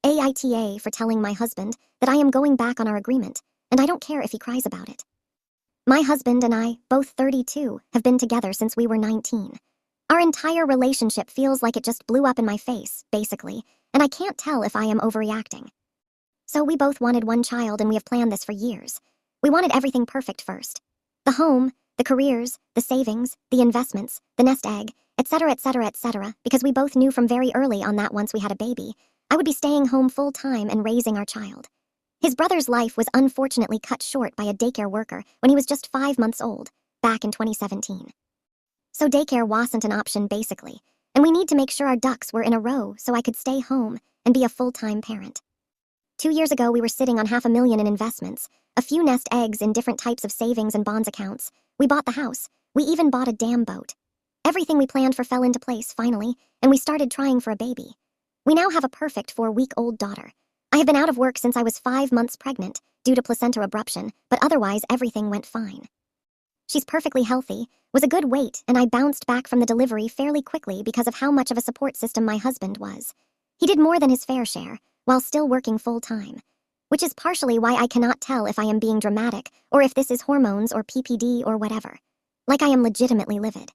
Aita for telling my husband that I am going back on our agreement, and I don't care if he cries about it. My husband and I, both 32, have been together since we were 19. Our entire relationship feels like it just blew up in my face, basically, and I can't tell if I am overreacting. So we both wanted one child and we have planned this for years. We wanted everything perfect first. The home, the careers, the savings, the investments, the nest egg, etc., etc., etc., because we both knew from very early on that once we had a baby, I would be staying home full time and raising our child. His brother's life was unfortunately cut short by a daycare worker when he was just 5 months old, back in 2017. So daycare wasn't an option basically, and we need to make sure our ducks were in a row so I could stay home and be a full-time parent. 2 years ago we were sitting on $500,000 in investments, a few nest eggs in different types of savings and bonds accounts. We bought the house. We even bought a damn boat. Everything we planned for fell into place finally, and we started trying for a baby. We now have a perfect 4-week-old daughter. I have been out of work since I was 5 months pregnant, due to placenta abruption, but otherwise everything went fine. She's perfectly healthy, was a good weight, and I bounced back from the delivery fairly quickly because of how much of a support system my husband was. He did more than his fair share, while still working full-time. Which is partially why I cannot tell if I am being dramatic, or if this is hormones or PPD or whatever. Like I am legitimately livid.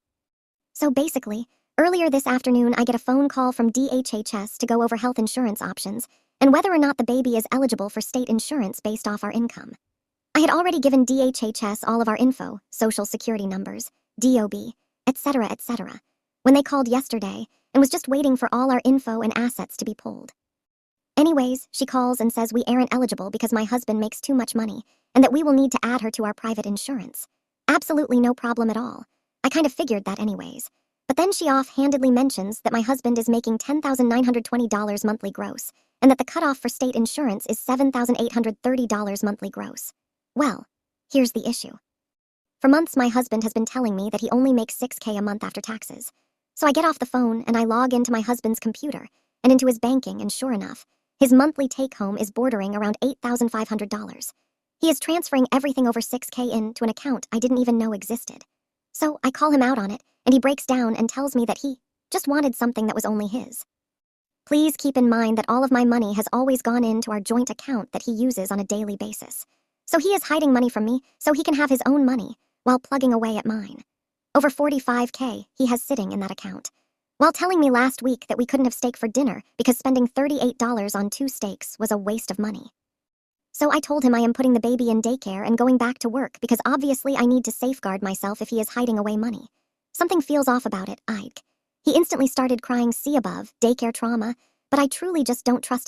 So basically, earlier this afternoon I get a phone call from DHHS to go over health insurance options, and whether or not the baby is eligible for state insurance based off our income. I had already given DHHS all of our info, social security numbers, DOB, etc., etc., when they called yesterday, and was just waiting for all our info and assets to be pulled. Anyways, she calls and says we aren't eligible because my husband makes too much money, and that we will need to add her to our private insurance. Absolutely no problem at all. I kind of figured that anyways. But then she offhandedly mentions that my husband is making $10,920 monthly gross, and that the cutoff for state insurance is $7,830 monthly gross. Well, here's the issue. For months my husband has been telling me that he only makes $6,000 a month after taxes. So I get off the phone and I log into my husband's computer, and into his banking, and sure enough, his monthly take-home is bordering around $8,500. He is transferring everything over $6,000 into an account I didn't even know existed. So I call him out on it, and he breaks down and tells me that he just wanted something that was only his. Please keep in mind that all of my money has always gone into our joint account that he uses on a daily basis. So he is hiding money from me so he can have his own money, while plugging away at mine. Over $45,000 he has sitting in that account. While telling me last week that we couldn't have steak for dinner because spending $38 on 2 steaks was a waste of money. So I told him I am putting the baby in daycare and going back to work because obviously I need to safeguard myself if he is hiding away money. Something feels off about it, Ike. He instantly started crying, see above, daycare trauma, but I truly just don't trust